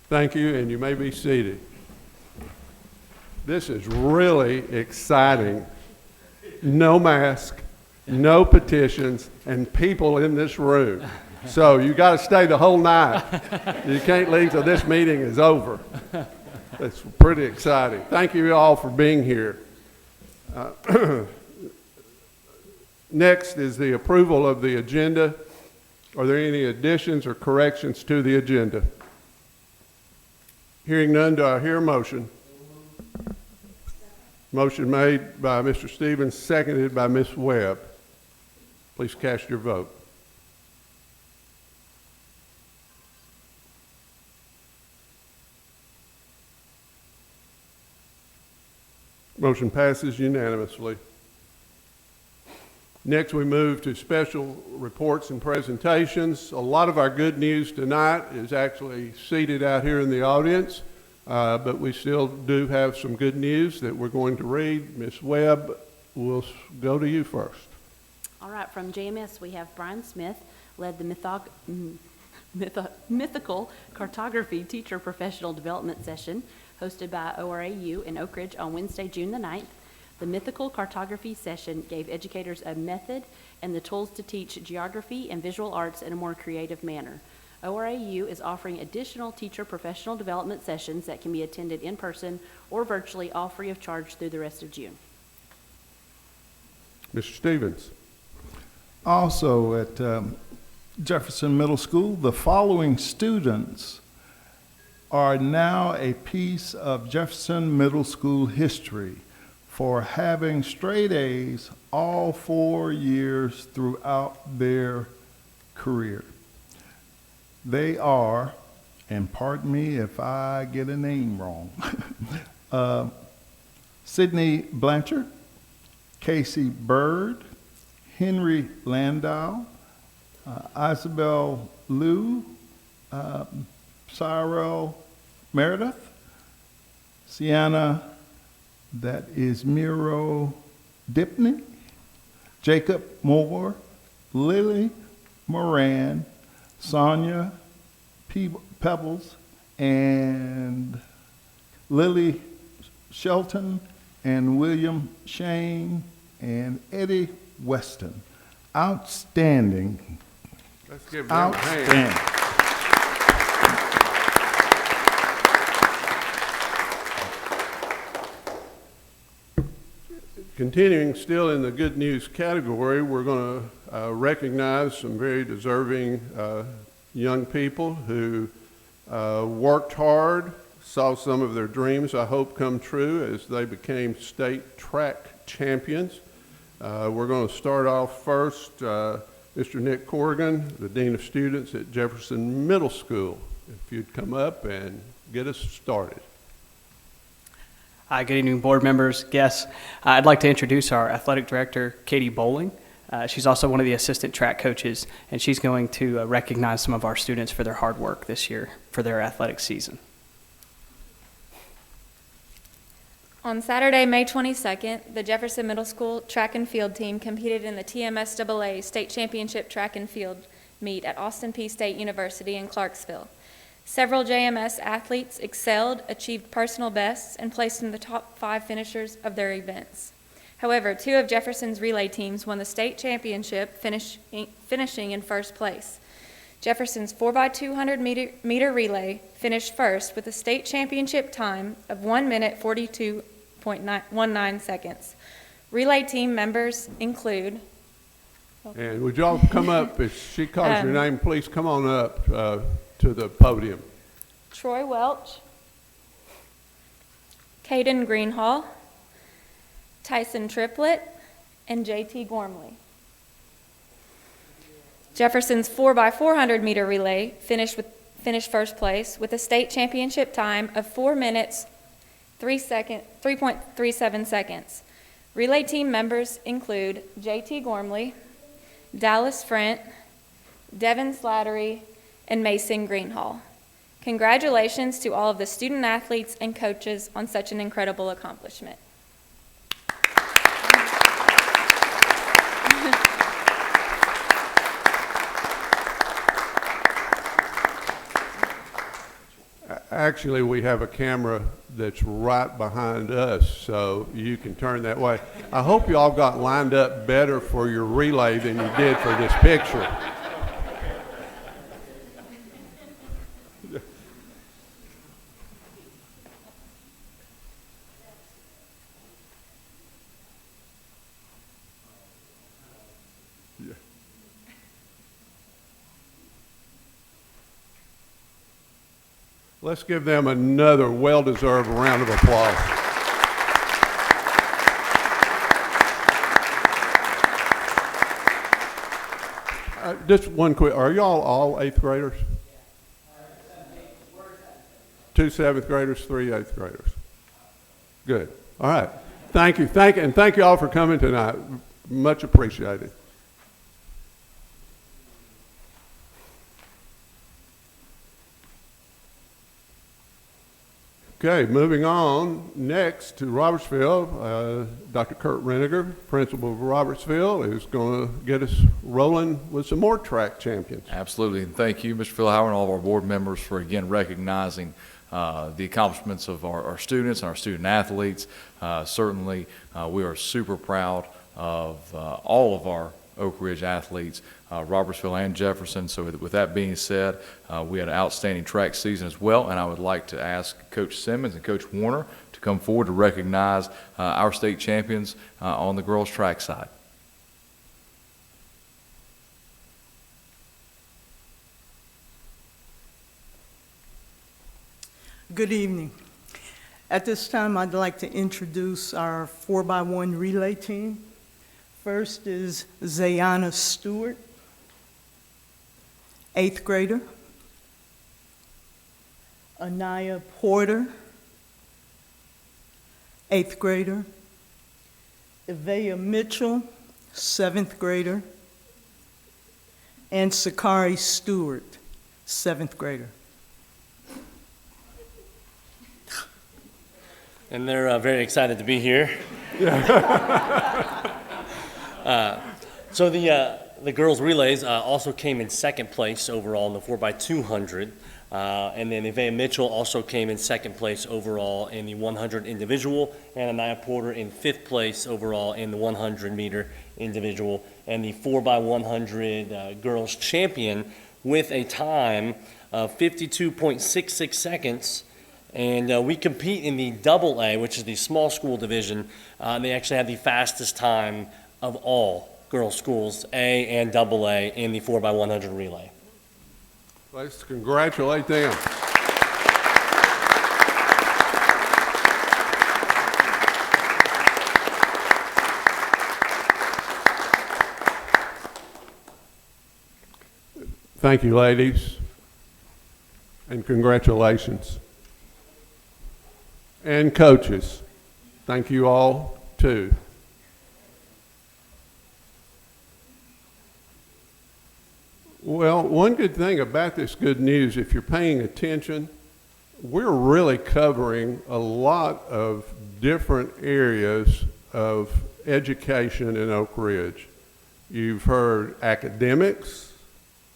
Thank you, and you may be seated. This is really exciting. No mask, no petitions, and people in this room. So you got to stay the whole night. You can't leave till this meeting is over. It's pretty exciting. Thank you all for being here. Next is the approval of the agenda. Are there any additions or corrections to the agenda? Hearing none, do I hear a motion? Motion made by Mr. Stevens, seconded by Ms. Webb. Please cast your vote. Motion passes unanimously. Next, we move to special reports and presentations. A lot of our good news tonight is actually seated out here in the audience, but we still do have some good news that we're going to read. Ms. Webb, we'll go to you first. All right, from JMS, we have Brian Smith led the mythical cartography teacher professional development session hosted by ORAU in Oak Ridge on Wednesday, June the 9th. The mythical cartography session gave educators a method and the tools to teach geography and visual arts in a more creative manner. ORAU is offering additional teacher professional development sessions that can be attended in person or virtually, all free of charge through the rest of June. Mr. Stevens. Also at Jefferson Middle School, the following students are now a piece of Jefferson Middle School history for having straight A's all 4 years throughout their career. They are, and pardon me if I get a name wrong, Sydney Blanchard, Casey Bird, Henry Landau, Isabel Liu, Cyril Meredith, Sienna, that is Miro Dipney, Jacob Moore, Lily Moran, Sonia Pebbles, and Lily Shelton, and William Shane, and Eddie Weston. Outstanding. Let's give them a hand. Continuing still in the good news category, we're going to recognize some very deserving young people who worked hard, saw some of their dreams, I hope, come true as they became state track champions. We're going to start off first, Mr. Nick Corrigan, the Dean of Students at Jefferson Middle School. If you'd come up and get us started. Hi, good evening, board members, guests. I'd like to introduce our athletic director, Katie Bowling. She's also one of the assistant track coaches, and she's going to recognize some of our students for their hard work this year for their athletic season. On Saturday, May 22nd, the Jefferson Middle School track and field team competed in the TMSAA State Championship Track and Field meet at Austin Peay State University in Clarksville. Several JMS athletes excelled, achieved personal bests, and placed in the top 5 finishers of their events. However, 2 of Jefferson's relay teams won the state championship, finishing in first place. Jefferson's 4x200 meter relay finished first with a state championship time of 1 minute 42.19 seconds. Relay team members include... And would y'all come up, if she calls your name, please come on up to the podium. Troy Welch, Caden Greenhall, Tyson Triplett, and JT Gormley. Jefferson's 4x400 meter relay finished first place with a state championship time of 4 minutes 3.37 seconds. Relay team members include JT Gormley, Dallas Frent, Devin Slattery, and Mason Greenhall. Congratulations to all of the student athletes and coaches on such an incredible accomplishment. Actually, we have a camera that's right behind us, so you can turn that way. I hope y'all got lined up better for your relay than you did for this picture. Let's give them another well-deserved round of applause. Just one quick, are y'all all 8th graders? 2 7th graders, 3 8th graders. Good. All right. Thank you. Thank you all for coming tonight. Much appreciated. Okay, moving on next to Robertsville, Dr. Kurt Reniger, principal of Robertsville, is going to get us rolling with some more track champions. Absolutely, and thank you, Mr. Phil Howard, and all of our board members for again recognizing the accomplishments of our students and our student athletes. Certainly, we are super proud of all of our Oak Ridge athletes, Robertsville and Jefferson. So with that being said, we had an outstanding track season as well, and I would like to ask Coach Simmons and Coach Warner to come forward to recognize our state champions on the girls' track side. Good evening. At this time, I'd like to introduce our 4x1 relay team. First is Zayana Stewart, 8th grader. Anaya Porter, 8th grader. Evea Mitchell, 7th grader. And Sakari Stewart, 7th grader. And they're very excited to be here. So the girls' relays also came in second place overall in the 4x200. And then Evea Mitchell also came in second place overall in the 100 individual, and Anaya Porter in 5th place overall in the 100-meter individual. And the 4x100 girls champion with a time of 52.66 seconds. And we compete in the AA, which is the small school division. They actually have the fastest time of all girls' schools, A and AA, in the 4x100 relay. Let's congratulate them. Thank you, ladies, and congratulations. And coaches, thank you all, too. Well, one good thing about this good news, if you're paying attention, we're really covering a lot of different areas of education in Oak Ridge. You've heard academics,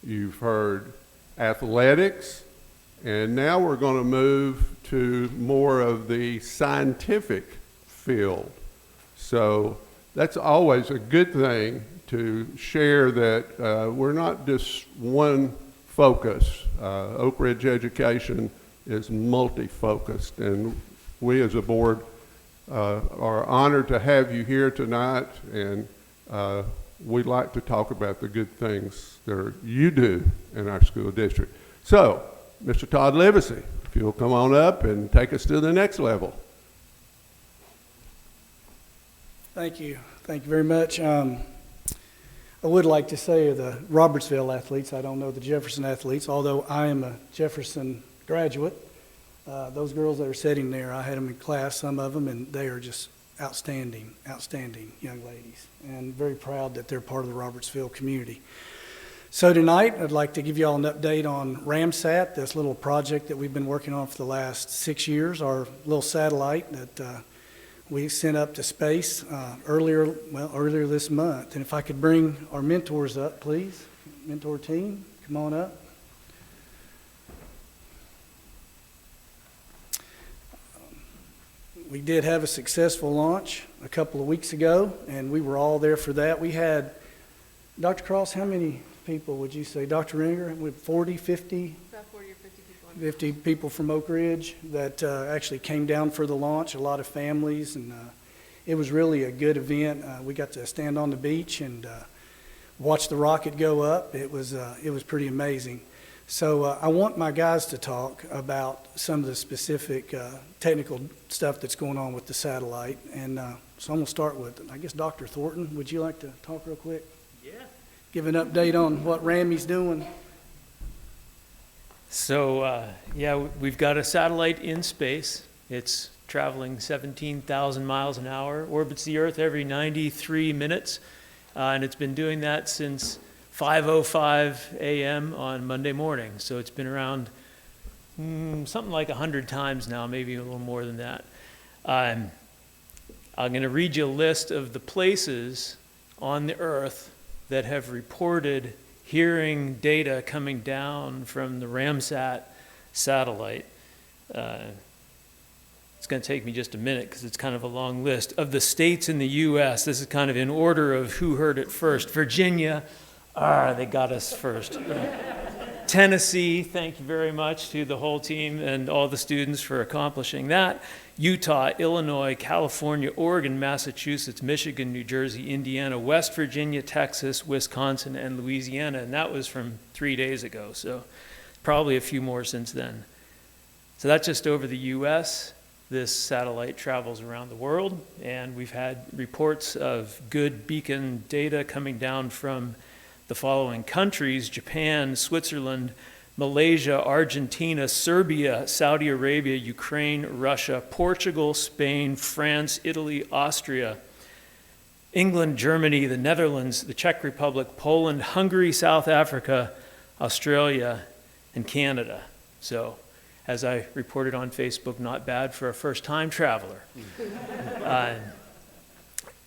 you've heard athletics, and now we're going to move to more of the scientific field. So that's always a good thing to share that we're not just one focus. Oak Ridge education is multi-focused, and we as a board are honored to have you here tonight, and we'd like to talk about the good things that you do in our school district. So, Mr. Todd Livesey, if you'll come on up and take us to the next level. Thank you. Thank you very much. I would like to say the Robertsville athletes, I don't know the Jefferson athletes, although I am a Jefferson graduate. Those girls that are sitting there, I had them in class, some of them, and they are just outstanding, outstanding young ladies, and very proud that they're part of the Robertsville community. So tonight, I'd like to give you all an update on RAMSAT, this little project that we've been working on for the last 6 years, our little satellite that we sent up to space earlier this month. And if I could bring our mentors up, please. Mentor team, come on up. We did have a successful launch a couple of weeks ago, and we were all there for that. We had, Dr. Cross, how many people would you say? Dr. Ringer, with 40, 50? About 40 or 50 people. 50 people from Oak Ridge that actually came down for the launch, a lot of families, and it was really a good event. We got to stand on the beach and watch the rocket go up. It was pretty amazing. So I want my guys to talk about some of the specific technical stuff that's going on with the satellite. And so I'm going to start with, I guess, Dr. Thornton. Would you like to talk real quick? Yeah. Give an update on what RAMI's doing. So, we've got a satellite in space. It's traveling 17,000 miles an hour, orbits the Earth every 93 minutes, and it's been doing that since 5:05 a.m. on Monday morning. So it's been around something like 100 times now, maybe a little more than that. I'm going to read you a list of the places on the Earth that have reported hearing data coming down from the Ramsat satellite. It's going to take me just a minute because it's kind of a long list. Of the states in the U.S., this is kind of in order of who heard it first. Virginia, they got us first. Tennessee, thank you very much to the whole team and all the students for accomplishing that. Utah, Illinois, California, Oregon, Massachusetts, Michigan, New Jersey, Indiana, West Virginia, Texas, Wisconsin, and Louisiana. And that was from 3 days ago, so probably a few more since then. So that's just over the U.S. This satellite travels around the world, and we've had reports of good beacon data coming down from the following countries: Japan, Switzerland, Malaysia, Argentina, Serbia, Saudi Arabia, Ukraine, Russia, Portugal, Spain, France, Italy, Austria, England, Germany, the Netherlands, the Czech Republic, Poland, Hungary, South Africa, Australia, and Canada. So, as I reported on Facebook, not bad for a first-time traveler.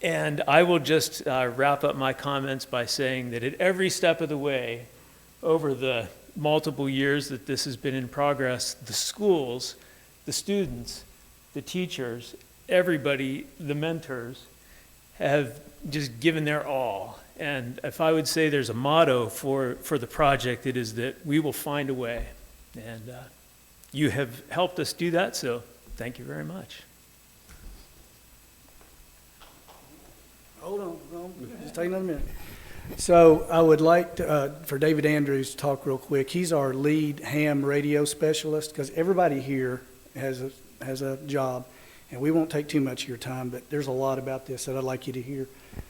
And I will just wrap up my comments by saying that at every step of the way, over the multiple years that this has been in progress, the schools, the students, the teachers, everybody, the mentors, have just given their all. And if I would say there's a motto for the project, it is that we will find a way. And you have helped us do that, so thank you very much. Hold on, just take another minute. So I would like for David Andrews to talk real quick. He's our lead ham radio specialist, because everybody here has a job, and we won't take too much of your time, but there's a lot about this that I'd like you to hear.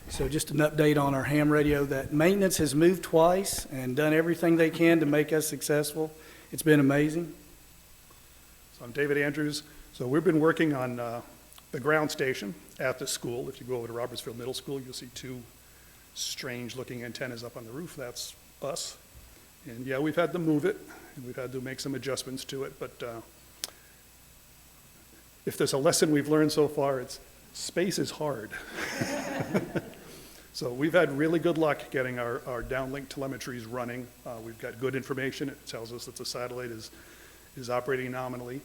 So just an update on our ham radio, that maintenance has moved twice and done everything they can to make us successful. It's been amazing. So I'm David Andrews. So we've been working on the ground station at the school. If you go over to Robertsville Middle School, you'll see two strange-looking antennas up on the roof. That's us. And yeah, we've had to move it, and we've had to make some adjustments to it, but if there's a lesson we've learned so far, it's space is hard. So we've had really good luck getting our downlink telemetries running. We've got good information. It tells us that the satellite is operating nominally,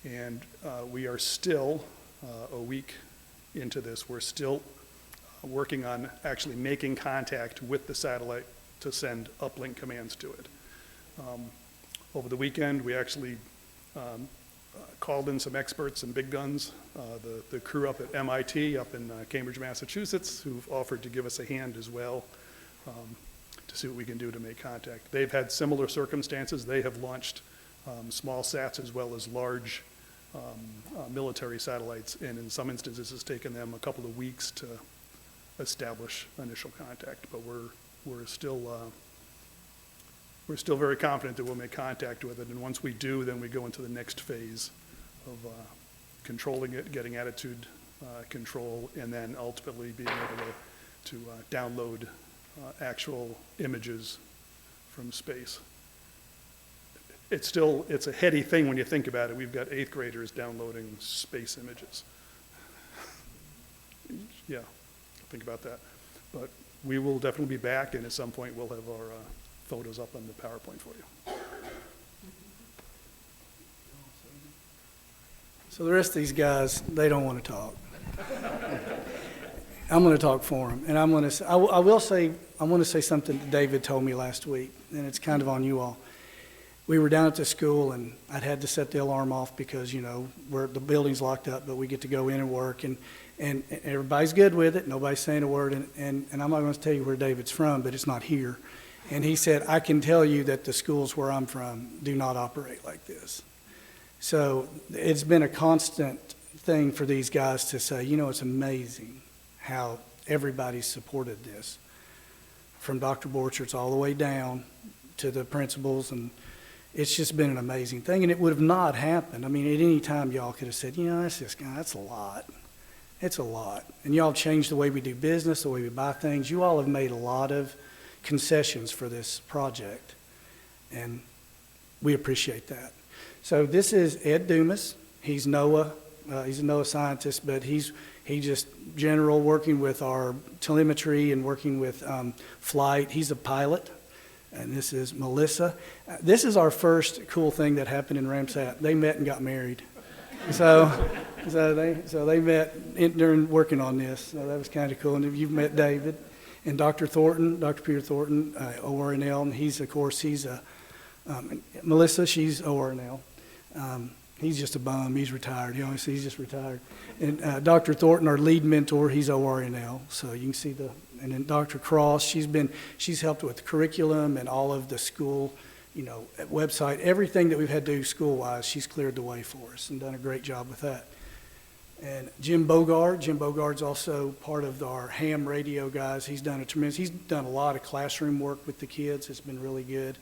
and we are still a week into this. We're still working on actually making contact with the satellite to send uplink commands to it. Over the weekend, we actually called in some experts and big guns, the crew up at MIT up in Cambridge, Massachusetts, who've offered to give us a hand as well to see what we can do to make contact. They've had similar circumstances. They have launched small sats as well as large military satellites, and in some instances it's taken them a couple of weeks to establish initial contact, but we're still very confident that we'll make contact with it, and once we do, then we go into the next phase of controlling it, getting attitude control, and then ultimately being able to download actual images from space. It's a heady thing when you think about it. We've got 8th graders downloading space images. Yeah, think about that. But we will definitely be back, and at some point we'll have our photos up on the PowerPoint for you. So the rest of these guys, they don't want to talk. I'm going to talk for them, and I want to say something that David told me last week, and it's kind of on you all. We were down at the school, and I'd had to set the alarm off because, you know, the building's locked up, but we get to go in and work, and everybody's good with it. Nobody's saying a word, and I'm not going to tell you where David's from, but it's not here. And he said, I can tell you that the schools where I'm from do not operate like this. So it's been a constant thing for these guys to say, you know, it's amazing how everybody's supported this, from Dr. Borchards all the way down to the principals, and it's just been an amazing thing, and it would have not happened. I mean, at any time y'all could have said, you know, that's a lot. It's a lot. And y'all changed the way we do business, the way we buy things. You all have made a lot of concessions for this project, and we appreciate that. So this is Ed Dumas. He's NOAA. He's a NOAA scientist, but he just general working with our telemetry and working with flight. He's a pilot. And this is Melissa. This is our first cool thing that happened in Ramsat. They met and got married. So they met during working on this. So that was kind of cool. And you've met David and Dr. Thornton, Dr. Peter Thornton, ORNL, and he's Melissa. She's ORNL. He's just a bum. He's retired. You know, he's just retired. And Dr. Thornton, our lead mentor, he's ORNL. So you can see and then Dr. Cross, she's helped with the curriculum and all of the school, you know, website, everything that we've had to do school-wise, she's cleared the way for us and done a great job with that. And Jim Bogart's also part of our ham radio guys. He's done a lot of classroom work with the kids. It's been really good.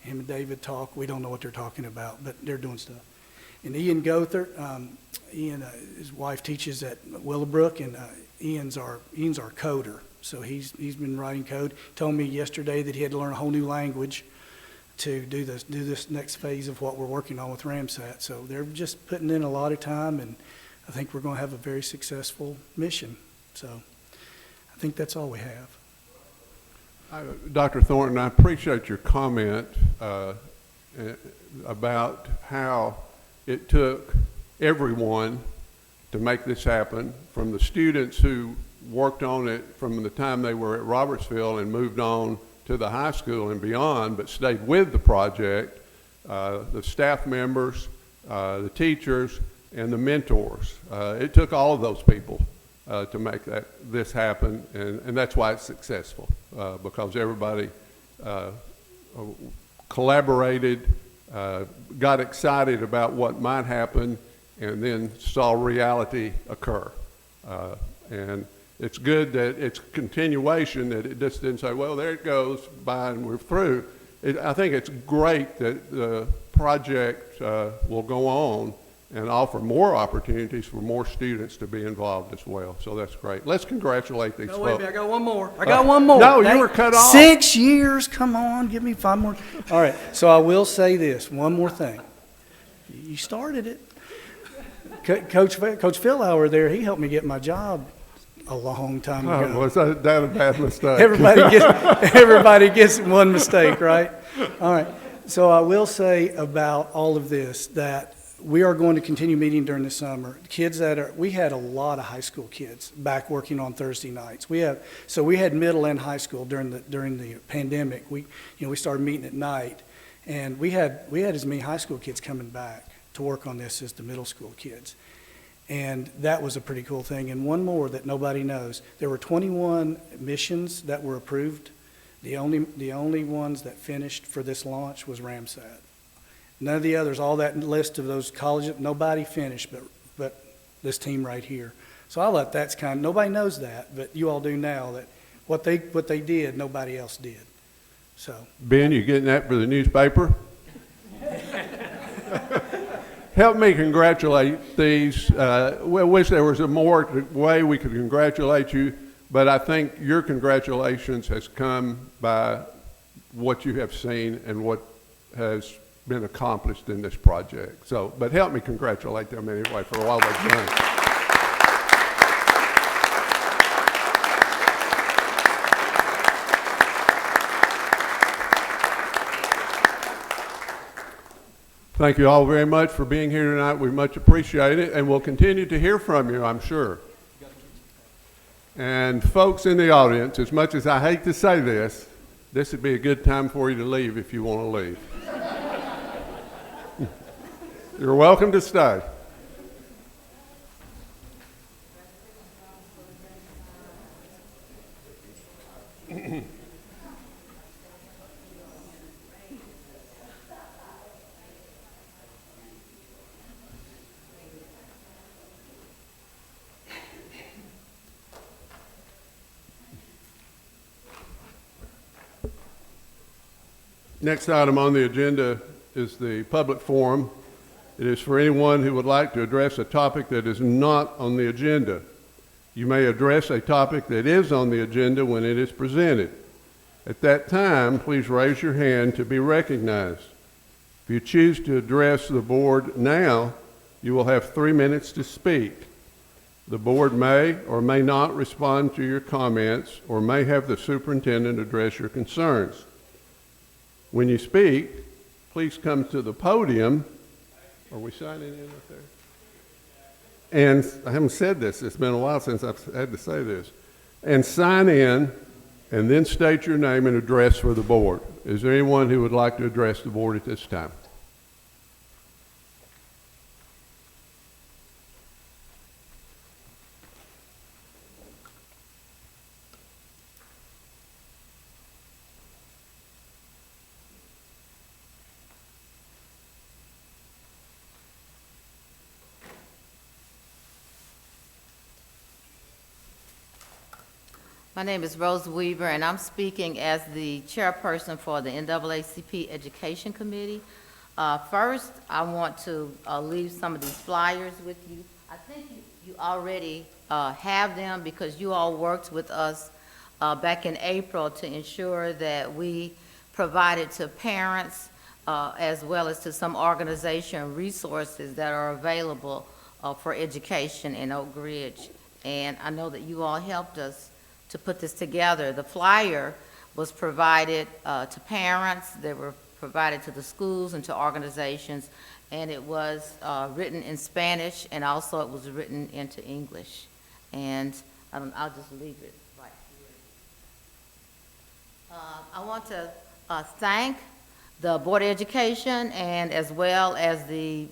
Him and David talk. We don't know what they're talking about, but they're doing stuff. And Ian Gothert, his wife teaches at Willowbrook, and Ian's our coder. So he's been writing code. He told me yesterday that he had to learn a whole new language to do this next phase of what we're working on with Ramsat. So they're just putting in a lot of time, and I think we're going to have a very successful mission. So I think that's all we have. Dr. Thornton, I appreciate your comment about how it took everyone to make this happen, from the students who worked on it from the time they were at Robertsville and moved on to the high school and beyond, but stayed with the project, the staff members, the teachers, and the mentors. It took all of those people to make this happen, and that's why it's successful, because everybody collaborated, got excited about what might happen, and then saw reality occur. And it's good that it's continuation, that it just didn't say, well, there it goes, bye, and we're through. I think it's great that the project will go on and offer more opportunities for more students to be involved as well. So that's great. Let's congratulate these folks. Wait a minute, I got one more. No, you were cut off. 6 years, come on, give me 5 more. All right, so I will say this, one more thing. You started it. Coach Philhauer there, he helped me get my job a long time ago. Was that a bad mistake? Everybody gets one mistake, right? All right. So I will say about all of this that we are going to continue meeting during the summer. We had a lot of high school kids back working on Thursday nights. We had middle and high school during the pandemic. We started meeting at night, and we had as many high school kids coming back to work on this as the middle school kids. And that was a pretty cool thing. And one more that nobody knows, there were 21 missions that were approved. The only ones that finished for this launch was Ramsat. None of the others, all that list of those colleges, nobody finished but this team right here. So I let that's nobody knows that, but you all do now, that what they did, nobody else did. So Ben, you getting that for the newspaper? Help me congratulate these. We wish there was a more way we could congratulate you, but I think your congratulations has come by what you have seen and what has been accomplished in this project. So, but help me congratulate them anyway for all they've done. Thank you all very much for being here tonight. We much appreciate it, and we'll continue to hear from you, I'm sure. And folks in the audience, as much as I hate to say this, this would be a good time for you to leave if you want to leave. You're welcome to stay. Next item on the agenda is the public forum. It is for anyone who would like to address a topic that is not on the agenda. You may address a topic that is on the agenda when it is presented. At that time, please raise your hand to be recognized. If you choose to address the board now, you will have 3 minutes to speak. The board may or may not respond to your comments or may have the superintendent address your concerns. When you speak, please come to the podium. Are we signing in up there? And I haven't said this. It's been a while since I've had to say this. And sign in, and then state your name and address for the board. Is there anyone who would like to address the board at this time? My name is Rose Weaver, and I'm speaking as the chairperson for the NAACP Education Committee. First, I want to leave some of these flyers with you. I think you already have them because you all worked with us back in April to ensure that we provided to parents as well as to some organization resources that are available for education in Oak Ridge. And I know that you all helped us to put this together. The flyer was provided to parents, they were provided to the schools and to organizations, and it was written in Spanish, and also it was written into English. And I'll just leave it right here. I want to thank the Board of Education and as well as the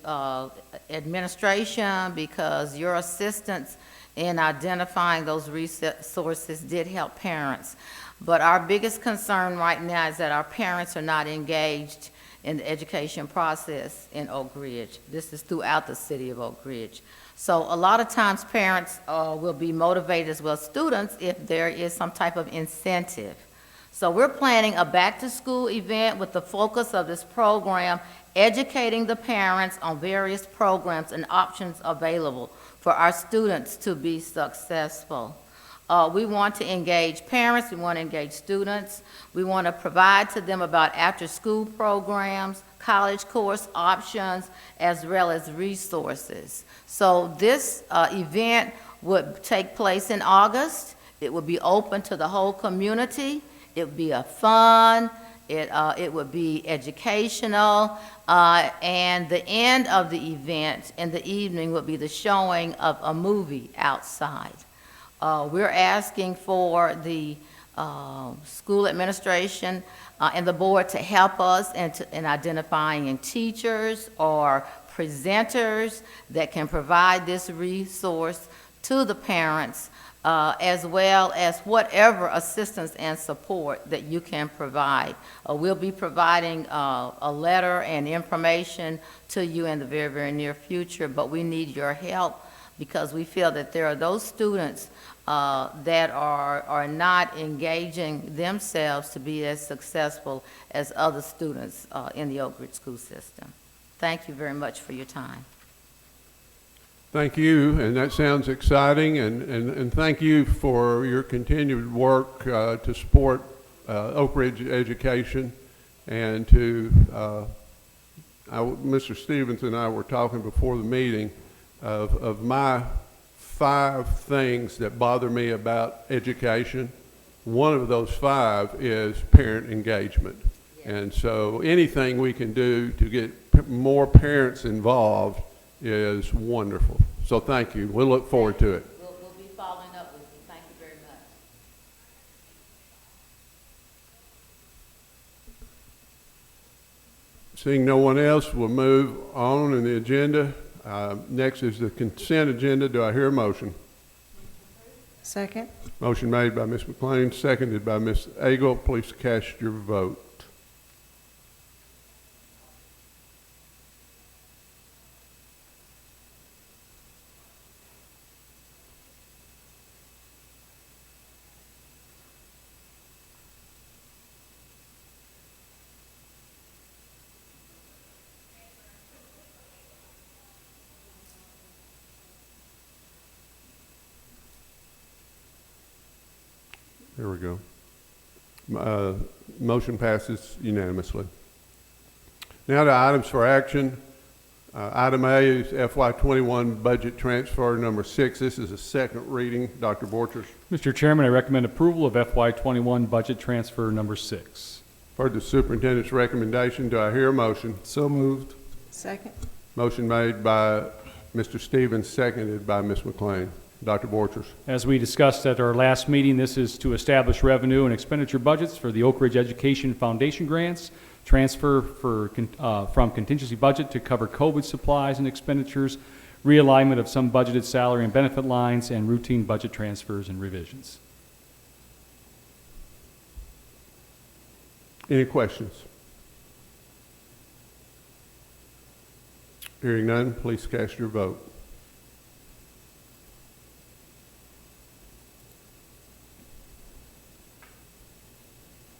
administration, because your assistance in identifying those resources did help parents. But our biggest concern right now is that our parents are not engaged in the education process in Oak Ridge. This is throughout the city of Oak Ridge. So a lot of times parents will be motivated as well as students if there is some type of incentive. So we're planning a back-to-school event with the focus of this program, educating the parents on various programs and options available for our students to be successful. We want to engage parents, we want to engage students, we want to provide to them about after-school programs, college course options, as well as resources. So this event would take place in August. It would be open to the whole community. It would be a fun, it would be educational, and the end of the event in the evening would be the showing of a movie outside. We're asking for the school administration and the board to help us in identifying teachers or presenters that can provide this resource to the parents, as well as whatever assistance and support that you can provide. We'll be providing a letter and information to you in the very, very near future, but we need your help because we feel that there are those students that are not engaging themselves to be as successful as other students in the Oak Ridge school system. Thank you very much for your time. Thank you, and that sounds exciting, and thank you for your continued work to support Oak Ridge education, and to, Mr. Stevens and I were talking before the meeting of my 5 things that bother me about education. One of those 5 is parent engagement. And so anything we can do to get more parents involved is wonderful. So thank you. We'll look forward to it. We'll be following up with you. Thank you very much. Seeing no one else, we'll move on in the agenda. Next is the consent agenda. Do I hear a motion? Second. Motion made by Ms. McLean, seconded by Ms. Agle. Please cast your vote. There we go. Motion passes unanimously. Now to items for action. Item A is FY21 budget transfer number 6. This is a second reading. Dr. Borchers. Mr. Chairman, I recommend approval of FY21 budget transfer number 6. Heard the superintendent's recommendation. Do I hear a motion? So moved. Second. Motion made by Mr. Stevens, seconded by Ms. McLean. Dr. Borchers. As we discussed at our last meeting, this is to establish revenue and expenditure budgets for the Oak Ridge Education Foundation grants, transfer from contingency budget to cover COVID supplies and expenditures, realignment of some budgeted salary and benefit lines, and routine budget transfers and revisions. Any questions? Hearing none, please cast your vote.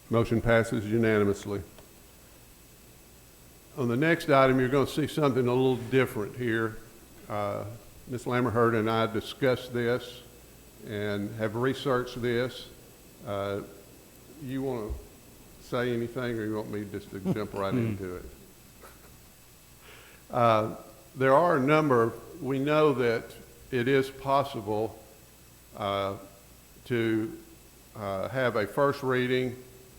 Motion passes unanimously. On the next item, you're going to see something a little different here. Ms. Lammerherd and I discussed this and have researched this. You want to say anything, or you want me just to jump right into it? There are a number. We know that it is possible to have a first reading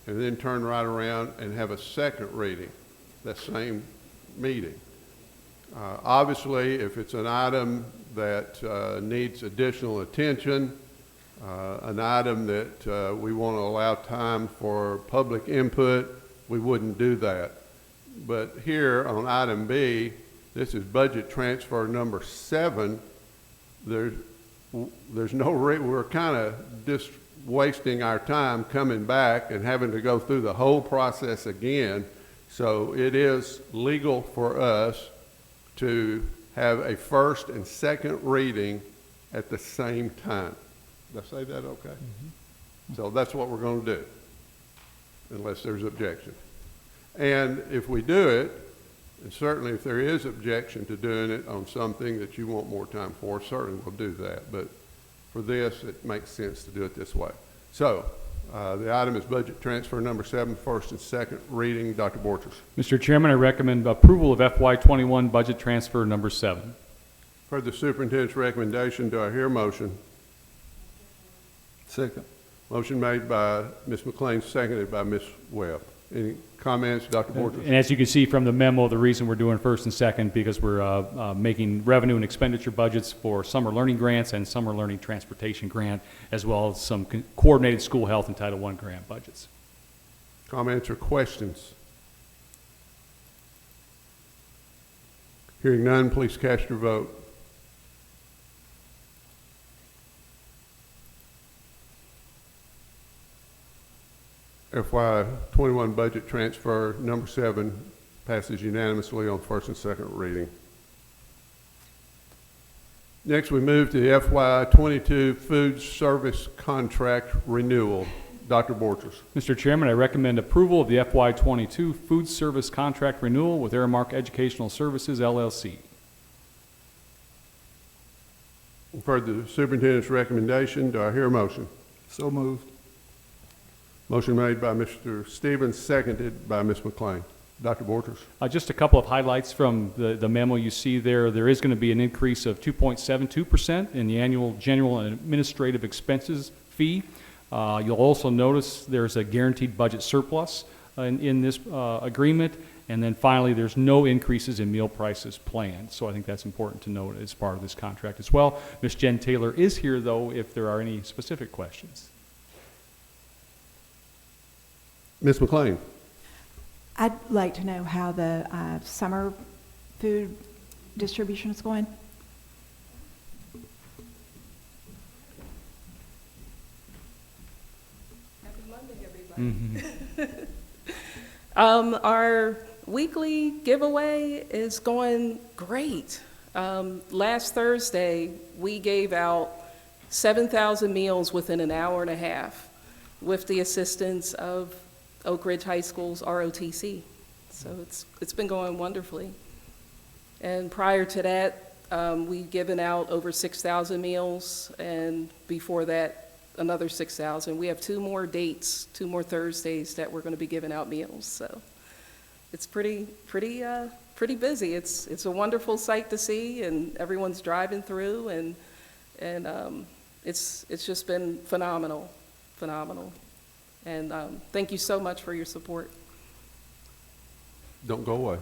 and then turn right around and have a second reading that same meeting. Obviously, if it's an item that needs additional attention, an item that we want to allow time for public input, we wouldn't do that. But here on item B, this is budget transfer number 7. There's no we're kind of just wasting our time coming back and having to go through the whole process again. So it is legal for us to have a first and second reading at the same time. Did I say that okay? Mm-hmm. So that's what we're going to do, unless there's objection. And if we do it, and certainly if there is objection to doing it on something that you want more time for, certainly we'll do that. But for this, it makes sense to do it this way. So the item is budget transfer number 7, first and second reading. Dr. Borchers. Mr. Chairman, I recommend approval of FY21 budget transfer number 7. Heard the superintendent's recommendation. Do I hear a motion? Second. Motion made by Ms. McLean, seconded by Ms. Webb. Any comments, Dr. Borchers? And as you can see from the memo, the reason we're doing first and second, because we're making revenue and expenditure budgets for summer learning grants and summer learning transportation grant, as well as some coordinated school health and Title I grant budgets. Comments or questions? Hearing none, please cast your vote. FY21 budget transfer number 7 passes unanimously on first and second reading. Next, we move to the FY22 food service contract renewal. Dr. Borchers. Mr. Chairman, I recommend approval of the FY22 food service contract renewal with Aramark Educational Services, LLC. You've heard the superintendent's recommendation. Do I hear a motion? So moved. Motion made by Mr. Stevens, seconded by Ms. McLean. Dr. Borchers. Just a couple of highlights from the memo you see there. There is going to be an increase of 2.72% in the annual general and administrative expenses fee. You'll also notice there's a guaranteed budget surplus in this agreement, And then finally, there's no increases in meal prices planned. So I think that's important to note as part of this contract as well. Ms. Jen Taylor is here, though, if there are any specific questions. Ms. McLean. I'd like to know how the summer food distribution is going. Happy Monday, everybody. Our weekly giveaway is going great. Last Thursday, we gave out 7,000 meals within an hour and a half with the assistance of Oak Ridge High School's ROTC. So it's been going wonderfully. And prior to that, we've given out over 6,000 meals, and before that, another 6,000. We have 2 more dates, 2 more Thursdays that we're going to be giving out meals. So it's pretty busy. It's a wonderful sight to see, and everyone's driving through, and it's just been phenomenal. And thank you so much for your support. Don't go away.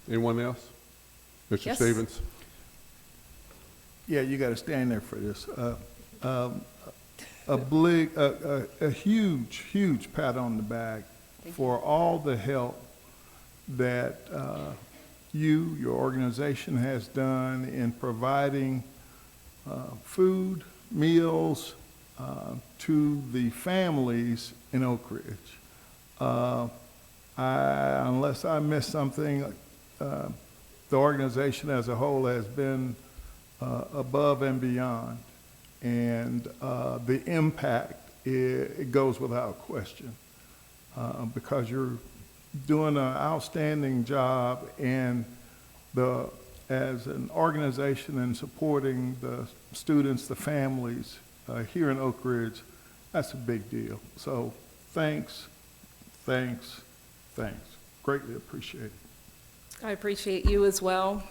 Anyone else? Mr. Yes. Stevens? Yeah, you got to stand there for this. A huge pat on the back for all the help that your organization has done in providing food, meals to the families in Oak Ridge. Unless I missed something, the organization as a whole has been above and beyond. And the impact, it goes without question, because you're doing an outstanding job, and as an organization and supporting the students, the families here in Oak Ridge, that's a big deal. So thanks. Greatly appreciated. I appreciate you as well.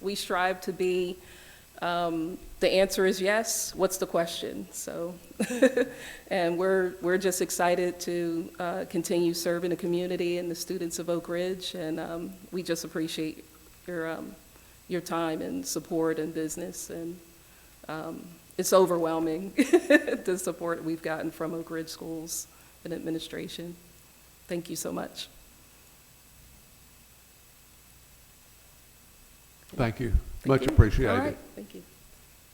We strive to be, the answer is yes. What's the question? So, and we're just excited to continue serving the community and the students of Oak Ridge, and we just appreciate your time and support and business, and it's overwhelming, the support we've gotten from Oak Ridge schools and administration. Thank you so much. Thank you. Much appreciated. All right. Thank you.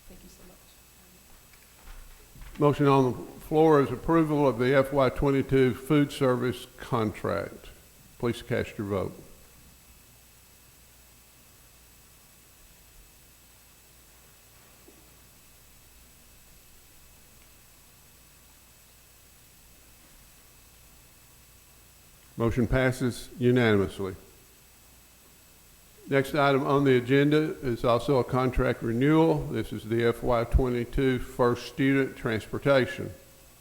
Thank you so much. Motion on the floor is approval of the FY22 food service contract. Please cast your vote. Motion passes unanimously. Next item on the agenda is also a contract renewal. This is the FY22 First Student Transportation.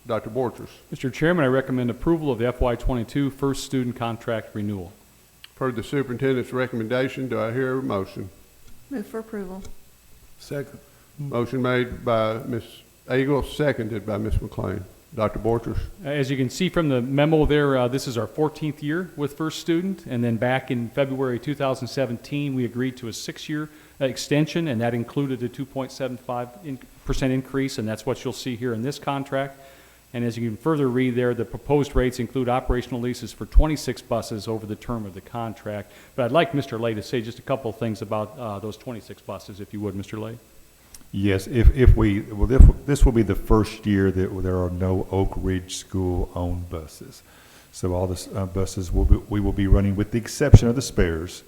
Dr. Borchers. Mr. Chairman, I recommend approval of the FY22 First Student Contract Renewal. Heard the superintendent's recommendation. Do I hear a motion? Move for approval. Second. Motion made by Ms. Eagle, seconded by Ms. McLean. Dr. Borchers. As you can see from the memo there, this is our 14th year with First Student, and then back in February 2017, we agreed to a 6-year extension, and that included a 2.75% increase, and that's what you'll see here in this contract. And as you can further read there, the proposed rates include operational leases for 26 buses over the term of the contract. But I'd like Mr. Lay to say just a couple of things about those 26 buses, if you would, Mr. Lay. Yes, this will be the first year that there are no Oak Ridge school-owned buses. So all the buses we will be running, with the exception of the spares,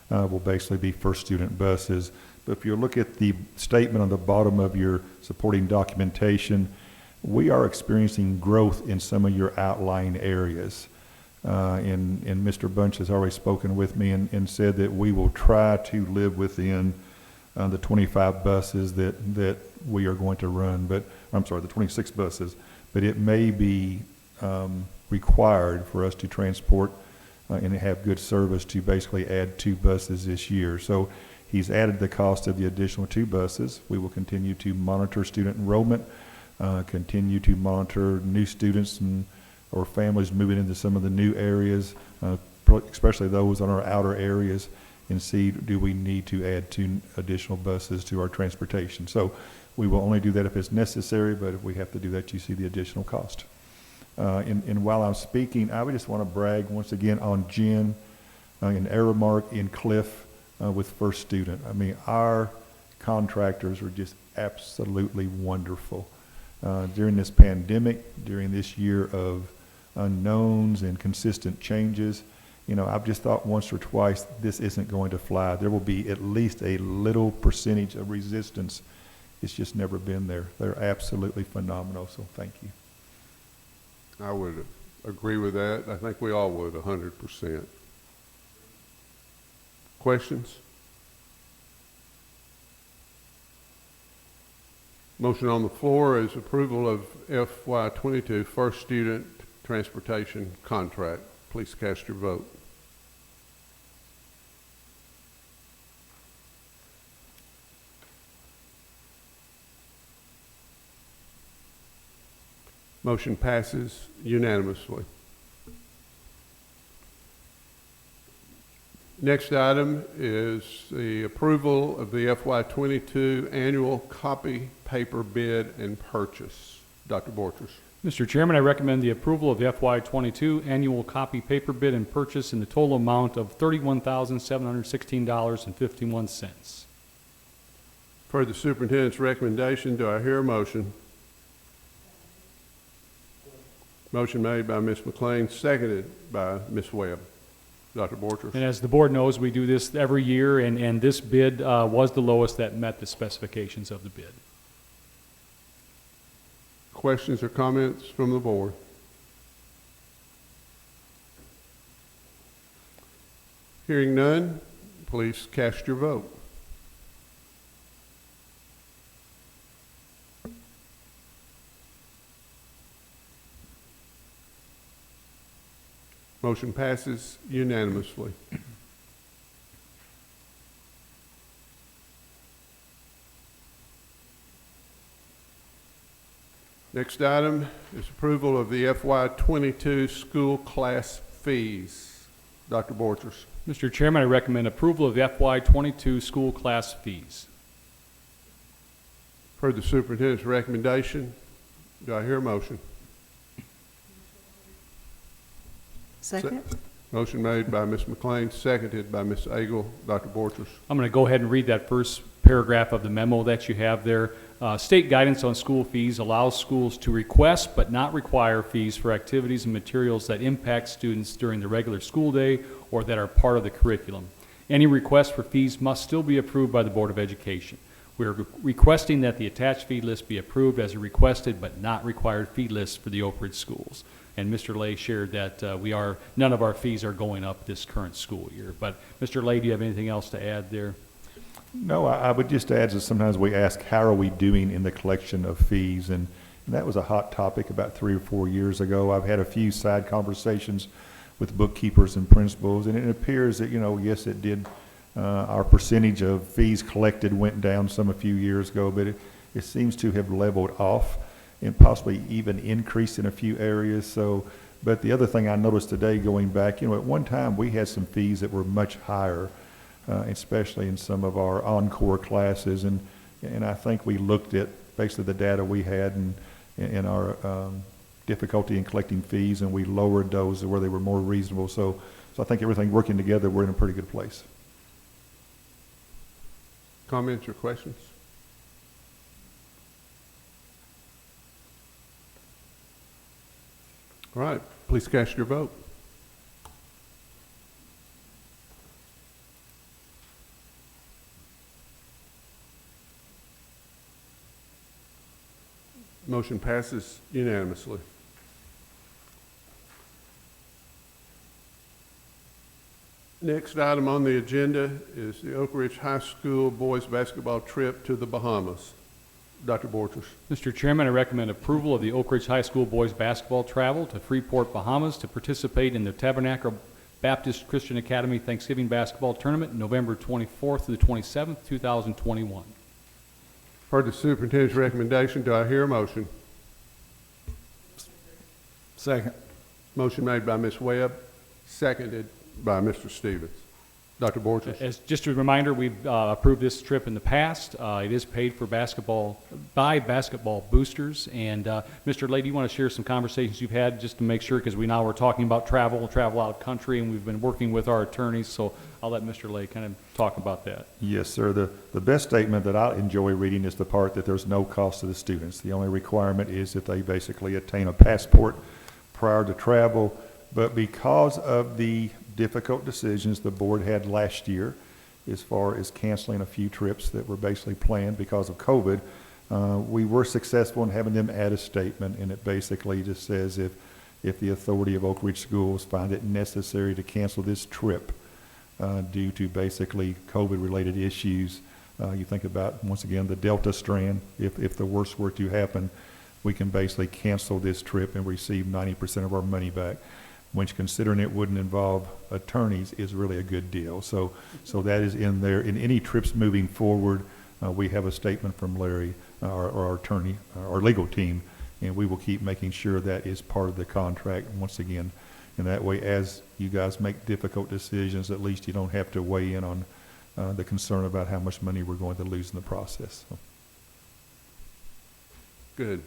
will basically be First Student buses. But if you look at the statement on the bottom of your supporting documentation, we are experiencing growth in some of your outlying areas. And Mr. Bunch has already spoken with me and said that we will try to live within the 25 buses that we are going to run, but I'm sorry, the 26 buses, but it may be required for us to transport and have good service to basically add 2 buses this year. So he's added the cost of the additional 2 buses. We will continue to monitor student enrollment, continue to monitor new students or families moving into some of the new areas, especially those on our outer areas, and see, do we need to add 2 additional buses to our transportation? So we will only do that if it's necessary, but if we have to do that, you see the additional cost. And while I'm speaking, I would just want to brag once again on Jen and Aramark and Cliff with First Student. I mean, our contractors are just absolutely wonderful. During this pandemic, during this year of unknowns and consistent changes, you know, I've just thought once or twice, this isn't going to fly. There will be at least a little percentage of resistance. It's just never been there. They're absolutely phenomenal, so thank you. I would agree with that. I think we all would, 100%. Questions? Motion on the floor is approval of FY22 First Student Transportation Contract. Please cast your vote. Motion passes unanimously. Next item is the approval of the FY22 annual copy paper bid and purchase. Dr. Borchers. Mr. Chairman, I recommend the approval of the FY22 annual copy paper bid and purchase in the total amount of $31,716.51. Per the superintendent's recommendation, do I hear a motion? Motion made by Ms. McLean, seconded by Ms. Webb. Dr. Borchers. And as the board knows, we do this every year, and this bid was the lowest that met the specifications of the bid. Questions or comments from the board? Hearing none, please cast your vote. Motion passes unanimously. Next item is approval of the FY22 school class fees. Dr. Borchers. Mr. Chairman, I recommend approval of the FY22 school class fees. Per the superintendent's recommendation, do I hear a motion? Second. Motion made by Ms. McLean, seconded by Ms. Agel. Dr. Borchers. I'm going to go ahead and read that first paragraph of the memo that you have there. State guidance on school fees allows schools to request but not require fees for activities and materials that impact students during the regular school day or that are part of the curriculum. Any request for fees must still be approved by the Board of Education. We are requesting that the attached fee list be approved as a requested but not required fee list for the Oak Ridge schools. And Mr. Lay shared that none of our fees are going up this current school year. But Mr. Lay, do you have anything else to add there? No, I would just add that sometimes we ask, how are we doing in the collection of fees? And that was a hot topic about 3 or 4 years ago. I've had a few side conversations with bookkeepers and principals, and it appears that, you know, yes, it did. Our percentage of fees collected went down a few years ago, but it seems to have leveled off and possibly even increased in a few areas. So, but the other thing I noticed today going back, you know, at one time we had some fees that were much higher, especially in some of our encore classes. And I think we looked at basically the data we had and our difficulty in collecting fees, and we lowered those to where they were more reasonable. So I think everything working together, we're in a pretty good place. Comments or questions? All right, please cast your vote. Motion passes unanimously. Next item on the agenda is the Oak Ridge High School boys basketball trip to the Bahamas. Dr. Borchers. Mr. Chairman, I recommend approval of the Oak Ridge High School boys basketball travel to Freeport, Bahamas to participate in the Tabernacle Baptist Christian Academy Thanksgiving Basketball Tournament November 24th to the 27th, 2021. Heard the superintendent's recommendation. Do I hear a motion? Second. Motion made by Ms. Webb, seconded by Mr. Stevens. Dr. Borges? As just a reminder, we've approved this trip in the past. It is paid for by basketball boosters. And Mr. Lay, do you want to share some conversations you've had just to make sure, because we now we're talking about travel out country, and we've been working with our attorneys. So I'll let Mr. Lay kind of talk about that. Yes, sir. The best statement that I enjoy reading is the part that there's no cost to the students. The only requirement is that they basically attain a passport prior to travel. But because of the difficult decisions the board had last year, as far as canceling a few trips that were basically planned because of COVID, we were successful in having them add a statement, and it basically just says if the authority of Oak Ridge Schools find it necessary to cancel this trip due to basically COVID-related issues, you think about, once again, the Delta strand, if the worst were to happen, we can basically cancel this trip and receive 90% of our money back, which, considering it wouldn't involve attorneys, is really a good deal. So that is in there. In any trips moving forward, we have a statement from Larry, our attorney, our legal team, and we will keep making sure that is part of the contract once again. And that way, as you guys make difficult decisions, at least you don't have to weigh in on the concern about how much money we're going to lose in the process. So. Good.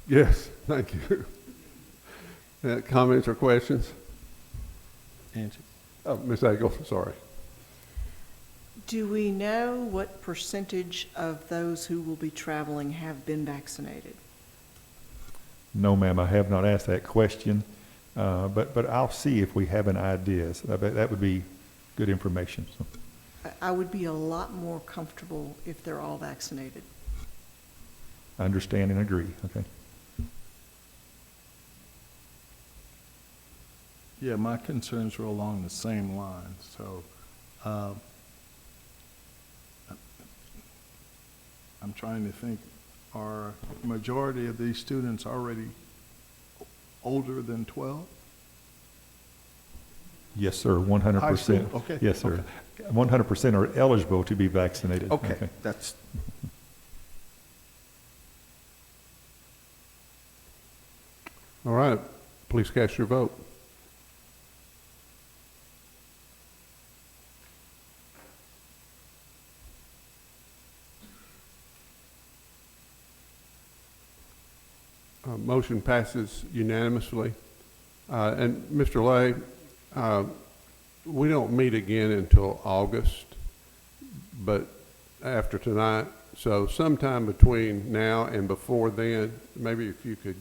Yes, thank you. Comments or questions? Answer. Oh, Ms. Agel, sorry. Do we know what percentage of those who will be traveling have been vaccinated? No, ma'am, I have not asked that question, but I'll see if we have an idea. So that would be good information. So. I would be a lot more comfortable if they're all vaccinated. I understand and agree. Okay. Yeah, my concerns were along the same lines. So I'm trying to think, are majority of these students already older than 12? Yes, sir, 100%. High school? Okay. Yes, sir. Okay. 100% are eligible to be vaccinated. Okay, that's... All right, please cast your vote. Motion passes unanimously. And Mr. Lay, we don't meet again until August, but after tonight, so sometime between now and before then, maybe if you could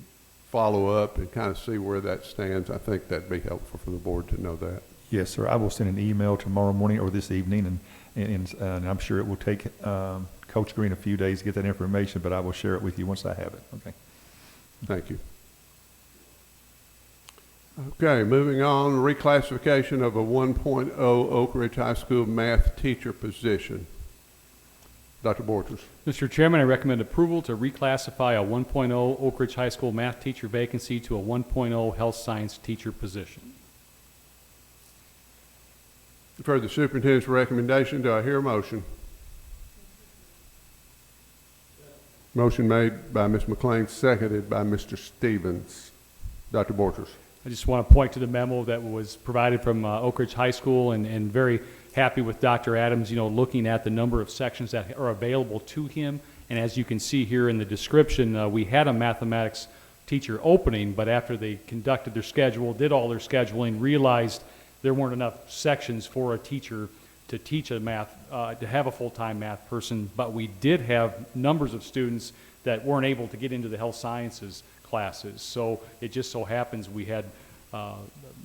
follow up and kind of see where that stands, I think that'd be helpful for the board to know that. Yes, sir. I will send an email tomorrow morning or this evening, and I'm sure it will take Coach Green a few days to get that information, but I will share it with you once I have it. Okay. Thank you. Okay, moving on, reclassification of a 1.0 Oak Ridge High School math teacher position. Dr. Borges. Mr. Chairman, I recommend approval to reclassify a 1.0 Oak Ridge High School math teacher vacancy to a 1.0 health science teacher position. You've heard the superintendent's recommendation. Do I hear a motion? Motion made by Ms. McLean, seconded by Mr. Stevens. Dr. Borges. I just want to point to the memo that was provided from Oak Ridge High School, and very happy with Dr. Adams, looking at the number of sections that are available to him. And as you can see here in the description, we had a mathematics teacher opening, but after they conducted their schedule, did all their scheduling, realized there weren't enough sections for a teacher to teach a math, to have a full-time math person, but we did have numbers of students that weren't able to get into the health sciences classes. So it just so happens we had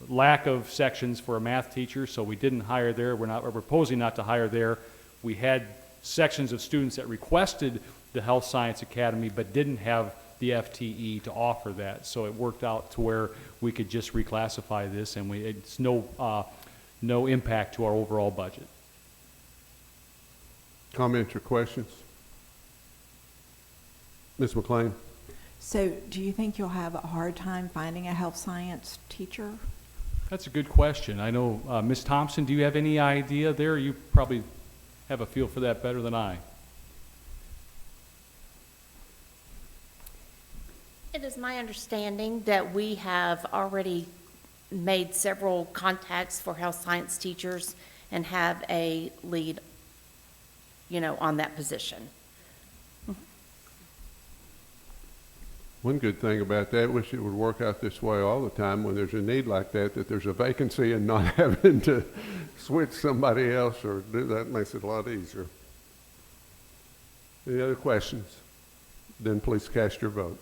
lack of sections for a math teacher, so we didn't hire there. We're proposing not to hire there. We had sections of students that requested the Health Science Academy but didn't have the FTE to offer that. So it worked out to where we could just reclassify this, and it's no impact to our overall budget. Comments or questions? Ms. McLean. So do you think you'll have a hard time finding a health science teacher? That's a good question. I know, Ms. Thompson, do you have any idea there? You probably have a feel for that better than I. It is my understanding that we have already made several contacts for health science teachers and have a lead, on that position. One good thing about that, wish it would work out this way all the time when there's a need like that there's a vacancy and not having to switch somebody else or do that makes it a lot easier. Any other questions? Then please cast your vote.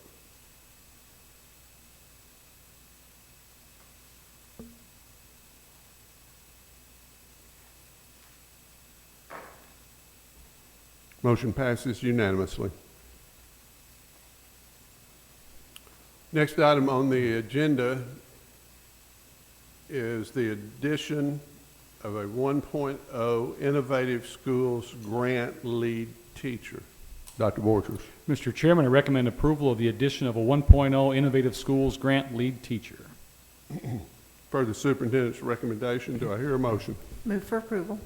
Motion passes unanimously. Next item on the agenda is the addition of a 1.0 Innovative Schools Grant Lead Teacher. Dr. Borchers. Mr. Chairman, I recommend approval of the addition of a 1.0 Innovative Schools Grant Lead Teacher. Per the superintendent's recommendation, do I hear a motion? Move for approval.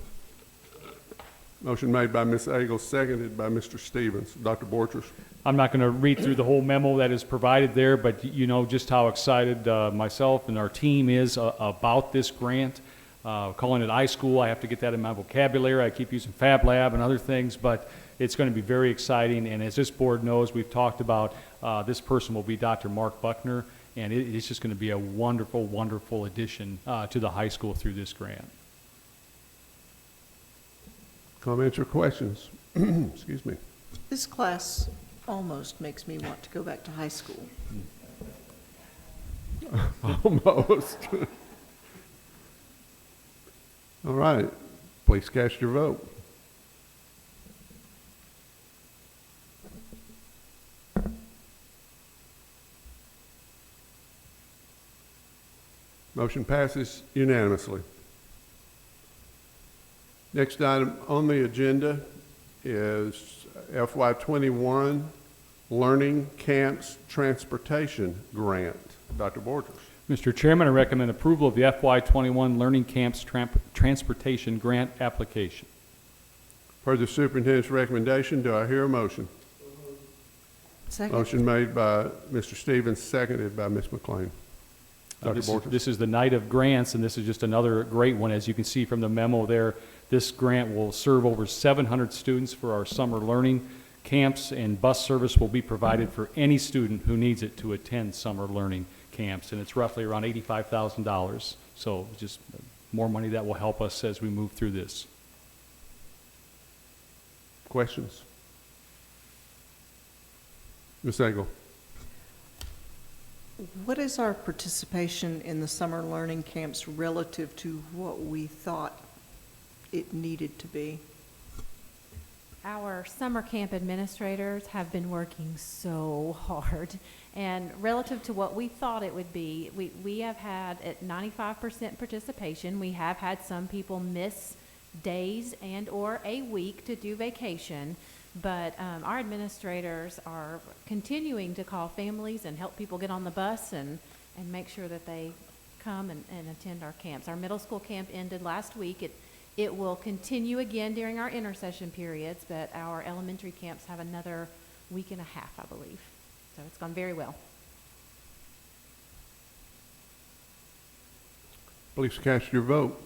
Motion made by Ms. Agel, seconded by Mr. Stevens. Dr. Borchers. I'm not going to read through the whole memo that is provided there, but you know just how excited myself and our team is about this grant. Calling it iSchool, I have to get that in my vocabulary. I keep using Fab Lab and other things, but it's going to be very exciting. And as this board knows, we've talked about this person will be Dr. Mark Buckner, and it's just going to be a wonderful, wonderful addition to the high school through this grant. Comments or questions? Excuse me. This class almost makes me want to go back to high school. Almost. All right. Please cast your vote. Motion passes unanimously. Next item on the agenda is FY21 Learning Camps Transportation Grant. Dr. Borchers. Mr. Chairman, I recommend approval of the FY21 Learning Camps Transportation Grant application. Per the superintendent's recommendation, do I hear a motion? Second. Motion made by Mr. Stevens, seconded by Ms. McLean. Dr. Borchers. This is the night of grants, and this is just another great one. As you can see from the memo there, this grant will serve over 700 students for our summer learning camps, and bus service will be provided for any student who needs it to attend summer learning camps, and it's roughly around $85,000. So just more money that will help us as we move through this. Questions? Ms. Agel. What is our participation in the summer learning camps relative to what we thought it needed to be? Our summer camp administrators have been working so hard, and relative to what we thought it would be, we have had at 95% participation. We have had some people miss days and or a week to do vacation, but our administrators are continuing to call families and help people get on the bus and make sure that they come and attend our camps. Our middle school camp ended last week. It will continue again during our intersession periods, but our elementary camps have another week and a half, I believe. So it's gone very well. Please cast your vote.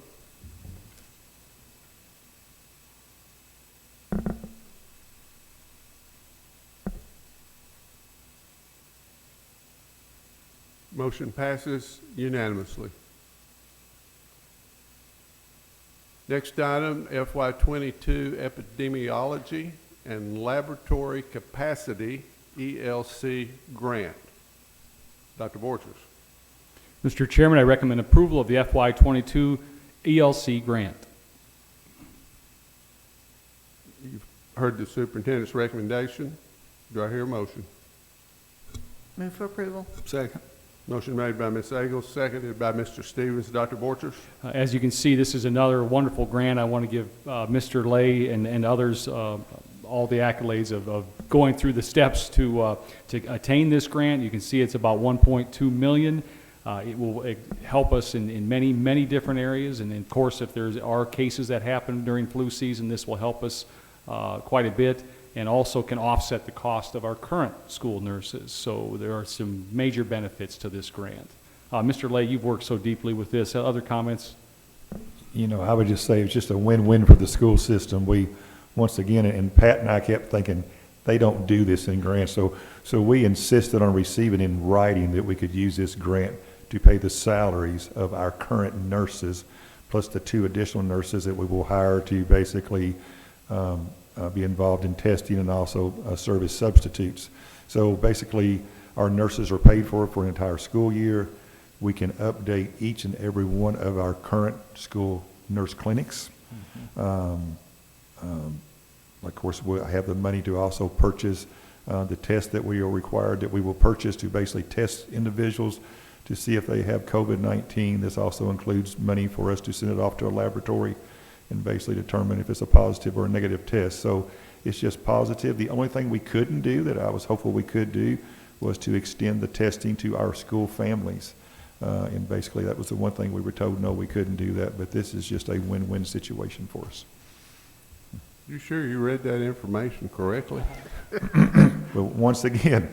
Motion passes unanimously. Next item, FY22 Epidemiology and Laboratory Capacity ELC Grant. Dr. Borchers. Mr. Chairman, I recommend approval of the FY22 ELC grant. You've heard the superintendent's recommendation. Do I hear a motion? Move for approval. Second. Motion made by Ms. Agel, seconded by Mr. Stevens. Dr. Borchers. As you can see, this is another wonderful grant. I want to give Mr. Lay and others all the accolades of going through the steps to attain this grant. You can see it's about $1.2 million. It will help us in many, many different areas. And of course, if there are cases that happen during flu season, this will help us quite a bit, and also can offset the cost of our current school nurses. So there are some major benefits to this grant. Mr. Lay, you've worked so deeply with this. Other comments? You know, I would just say it's just a win-win for the school system. We, once again, and Pat and I kept thinking, they don't do this in grants. So we insisted on receiving in writing that we could use this grant to pay the salaries of our current nurses, plus the 2 additional nurses that we will hire to basically be involved in testing and also serve as substitutes. So basically, our nurses are paid for an entire school year. We can update each and every one of our current school nurse clinics. Of course, we'll have the money to also purchase the tests that we are required, that we will purchase to basically test individuals to see if they have COVID-19. This also includes money for us to send it off to a laboratory and basically determine if it's a positive or a negative test. So it's just positive. The only thing we couldn't do that I was hopeful we could do was to extend the testing to our school families. And basically that was the one thing we were told, no, we couldn't do that, but this is just a win-win situation for us. You sure you read that information correctly? But once again,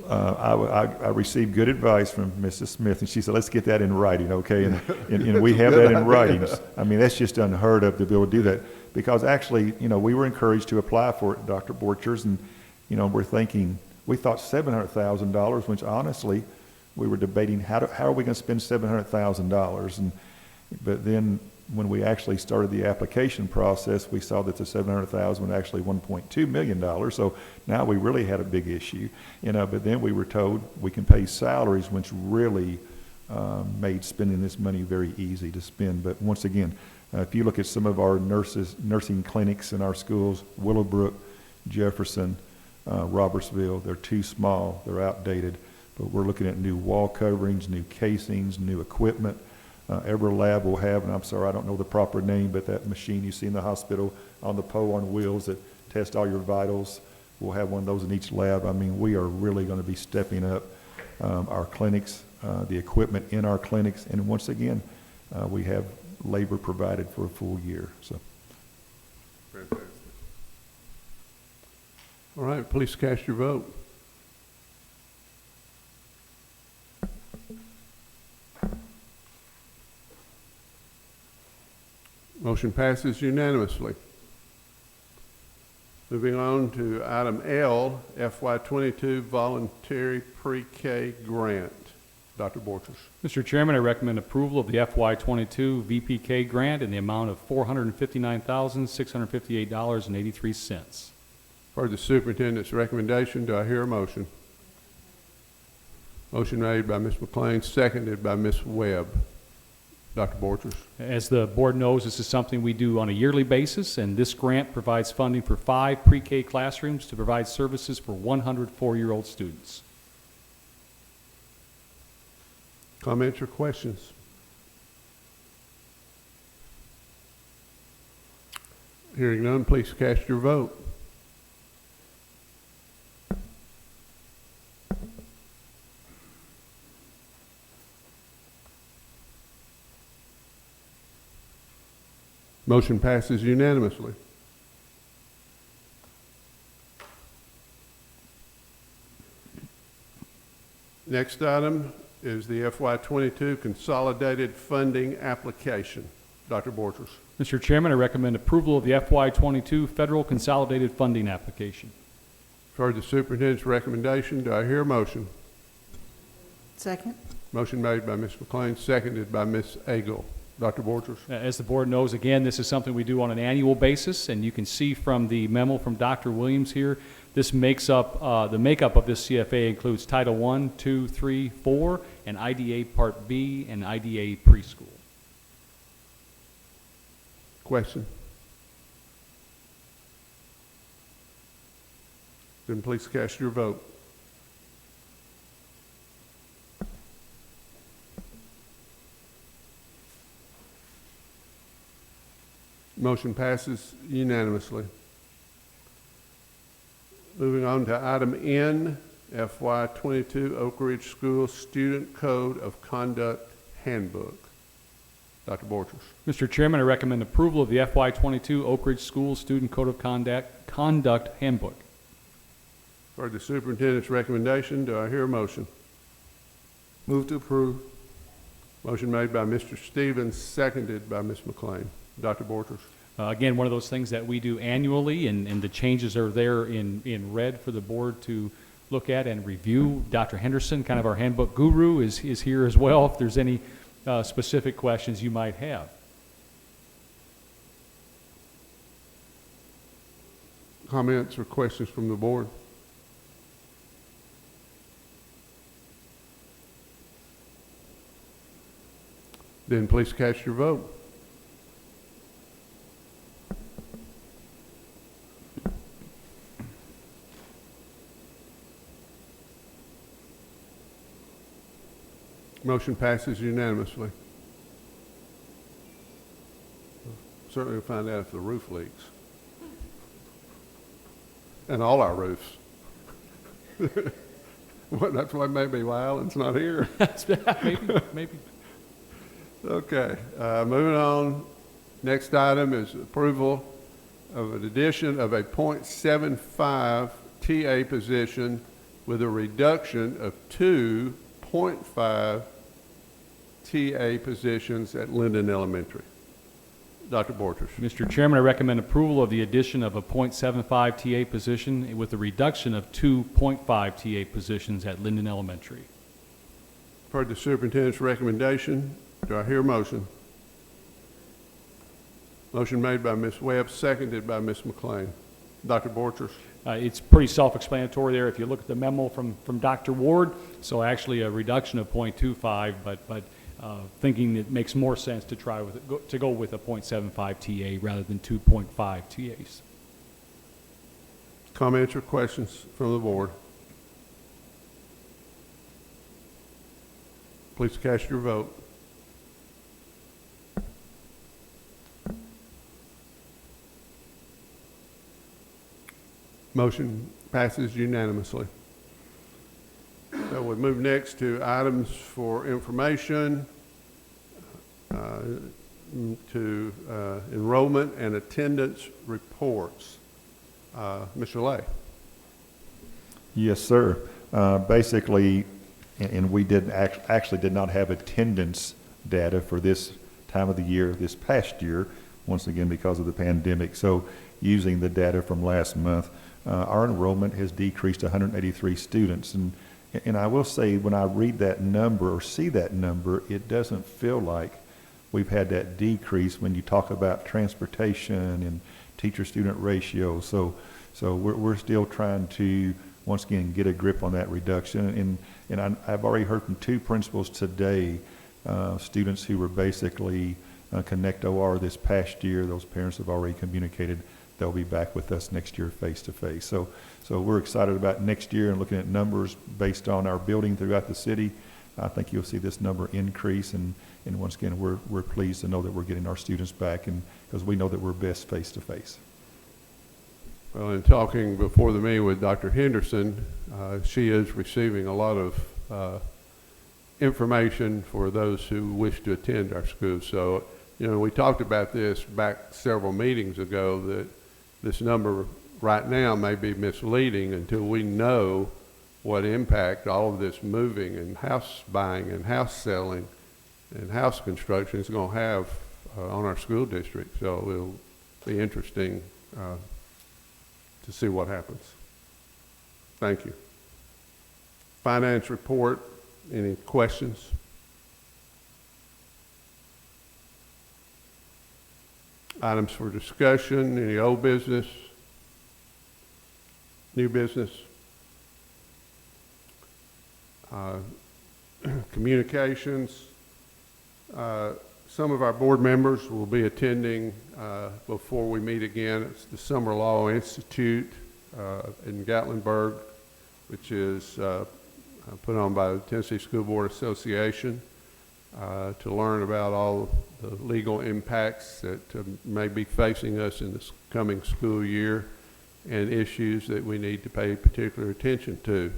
I received good advice from Mrs. Smith, and she said, let's get that in writing, okay? And we have that in writing. I mean, that's just unheard of to be able to do that. Because actually, you know, we were encouraged to apply for it, Dr. Borchers, and, you know, we thought $700,000, which honestly, we were debating how are we going to spend $700,000? But then when we actually started the application process, we saw that the $700,000 was actually $1.2 million. So now we really had a big issue, you know. But then we were told we can pay salaries, which really made spending this money very easy to spend. But once again, if you look at some of our nursing clinics in our schools, Willowbrook, Jefferson, Robertsville, they're too small, they're outdated. But we're looking at new wall coverings, new casings, new equipment. Every lab will have, and I'm sorry, I don't know the proper name, but that machine you see in the hospital on the pole on wheels that test all your vitals, we'll have one of those in each lab. I mean, we are really going to be stepping up our clinics, the equipment in our clinics, and once again, we have labor provided for a full year. So. Fantastic. All right, please cast your vote. Motion passes unanimously. Moving on to item L, FY22 Voluntary Pre-K Grant. Dr. Borchers. Mr. Chairman, I recommend approval of the FY22 VPK grant in the amount of $459,658.83. For the superintendent's recommendation, do I hear a motion? Motion made by Ms. McLean, seconded by Ms. Webb. Dr. Borchers. As the board knows, this is something we do on a yearly basis, and this grant provides funding for 5 pre-K classrooms to provide services for 100 4-year-old students. Comments or questions? Hearing none, please cast your vote. Motion passes unanimously. Next item is the FY22 Consolidated Funding Application. Dr. Borchers. Mr. Chairman, I recommend approval of the FY22 Federal Consolidated Funding Application. For the superintendent's recommendation, do I hear a motion? Second. Motion made by Ms. McLean, seconded by Ms. Agel. Dr. Borchers. As the board knows, again, this is something we do on an annual basis, and you can see from the memo from Dr. Williams here, this makes up, the makeup of this CFA includes Title I, II, III, IV, and IDA Part B, and IDA Preschool. Question? Then please cast your vote. Motion passes unanimously. Moving on to item N, FY22 Oak Ridge School Student Code of Conduct Handbook. Dr. Borchers. Mr. Chairman, I recommend approval of the FY22 Oak Ridge School Student Code of Conduct Handbook. For the superintendent's recommendation, do I hear a motion? Move to approve. Motion made by Mr. Stevens, seconded by Ms. McLean. Dr. Borchers. Again, one of those things that we do annually, and the changes are there in red for the board to look at and review. Dr. Henderson, kind of our handbook guru, is here as well if there's any specific questions you might have. Comments or questions from the board? Then please cast your vote. Motion passes unanimously. Certainly we'll find out if the roof leaks. And all our roofs. Well, that's why maybe why Alan's not here. maybe. Okay, moving on. Next item is approval of an addition of a .75 TA position with a reduction of 2 .5 TA positions at Linden Elementary. Dr. Borchers. Mr. Chairman, I recommend approval of the addition of a .75 TA position with a reduction of 2 .5 TA positions at Linden Elementary. Per the superintendent's recommendation, do I hear a motion? Motion made by Ms. Webb, seconded by Ms. McLean. Dr. Borchers. It's pretty self-explanatory there if you look at the memo from Dr. Ward. So actually a reduction of 0.25, but thinking it makes more sense to try to go with a 0.75 TA rather than 2.5 TAs. Comments or questions from the board? Please cast your vote. Motion passes unanimously. So we move next to items for information, to enrollment and attendance reports. Mr. Lay. Yes, sir. Basically, and we actually did not have attendance data for this time of the year, this past year, once again because of the pandemic. So using the data from last month, our enrollment has decreased 183 students. And I will say, when I read that number or see that number, it doesn't feel like we've had that decrease when you talk about transportation and teacher-student ratio. So we're still trying to, once again, get a grip on that reduction. And I've already heard from 2 principals today, students who were basically Connect OR this past year. Those parents have already communicated they'll be back with us next year face-to-face. So we're excited about next year and looking at numbers based on our building throughout the city. I think you'll see this number increase, and once again, we're pleased to know that we're getting our students back, and because we know that we're best face-to-face. Well, in talking before the meeting with Dr. Henderson, she is receiving a lot of information for those who wish to attend our schools. So, we talked about this back several meetings ago, that this number right now may be misleading until we know what impact all of this moving and house buying and house selling and house construction is going to have on our school district. So it'll be interesting to see what happens. Thank you. Finance report, any questions? Items for discussion, any old business, new business? Communications. Some of our board members will be attending before we meet again. It's the Summer Law Institute in Gatlinburg, which is put on by the Tennessee School Board Association to learn about all the legal impacts that may be facing us in this coming school year and issues that we need to pay particular attention to.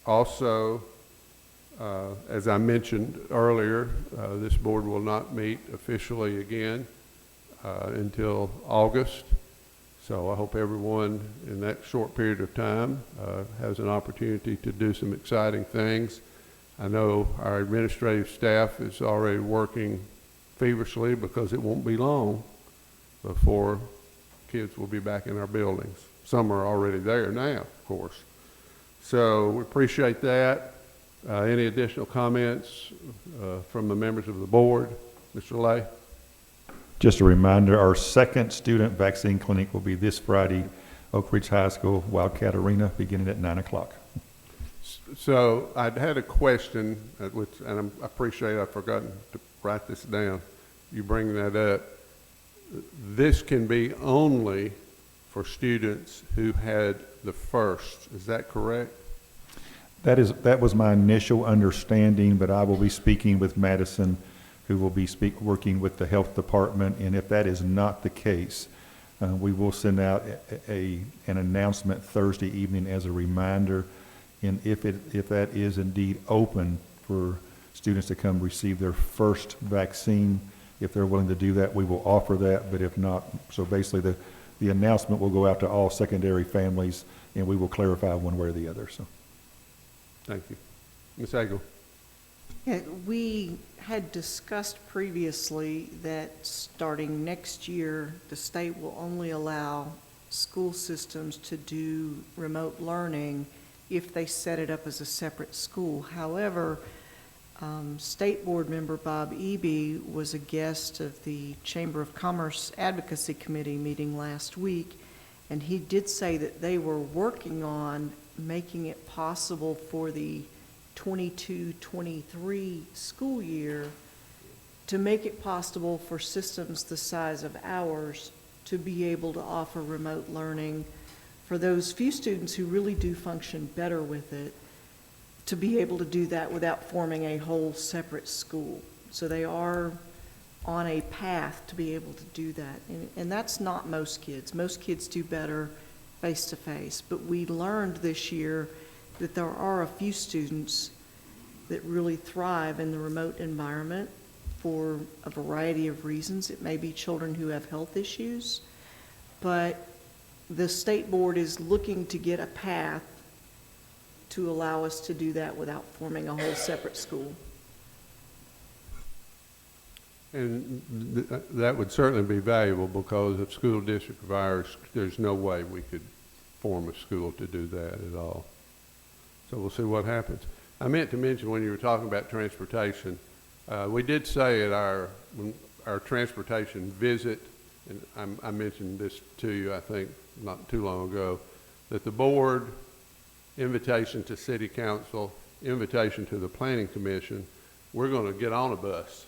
Also, as I mentioned earlier, this board will not meet officially again until August. So I hope everyone in that short period of time has an opportunity to do some exciting things. I know our administrative staff is already working feverishly because it won't be long before kids will be back in our buildings. Some are already there now, of course. So we appreciate that. Any additional comments from the members of the board? Mr. Lay? Just a reminder, our second student vaccine clinic will be this Friday, Oak Ridge High School, Wildcat Arena, beginning at 9 o'clock. So I'd had a question, and I appreciate I've forgotten to write this down. You bring that up. This can be only for students who had the first. Is that correct? That was my initial understanding, but I will be speaking with Madison, who will be working with the health department, and if that is not the case, we will send out an announcement Thursday evening as a reminder, and if that is indeed open for students to come receive their first vaccine, if they're willing to do that, we will offer that, but if not, so basically the announcement will go out to all secondary families, and we will clarify one way or the other. So, thank you. Ms. Agel. Yeah, we had discussed previously that starting next year, the state will only allow school systems to do remote learning if they set it up as a separate school. However, State Board member Bob Eby was a guest of the Chamber of Commerce Advocacy Committee meeting last week, and he did say that they were working on making it possible for the 22-23 school year to make it possible for systems the size of ours to be able to offer remote learning for those few students who really do function better with it, to be able to do that without forming a whole separate school. So they are on a path to be able to do that. And that's not most kids. Most kids do better face-to-face. But we learned this year that there are a few students that really thrive in the remote environment for a variety of reasons. It may be children who have health issues, but the state board is looking to get a path to allow us to do that without forming a whole separate school. And that would certainly be valuable, because if school district of ours, there's no way we could form a school to do that at all. So we'll see what happens. I meant to mention when you were talking about transportation, we did say at our transportation visit, and I mentioned this to you, I think, not too long ago, that the board, invitation to city council, invitation to the planning commission, we're going to get on a bus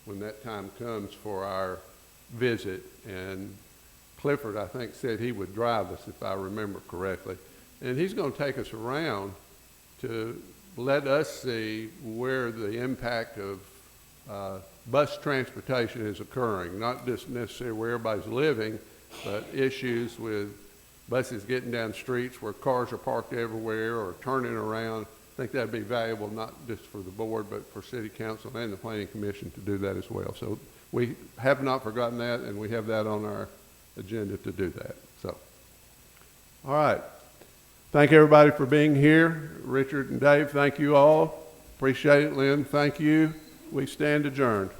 when that time comes for our visit. And Clifford, I think, said he would drive us, if I remember correctly. And he's going to take us around to let us see where the impact of bus transportation is occurring, not just necessarily where everybody's living, but issues with buses getting down streets where cars are parked everywhere or turning around. I think that'd be valuable, not just for the board, but for city council and the planning commission to do that as well. So we have not forgotten that, and we have that on our agenda to do that. So, all right. Thank everybody for being here. Richard and Dave, thank you all. Appreciate it. Lynn, thank you. We stand adjourned.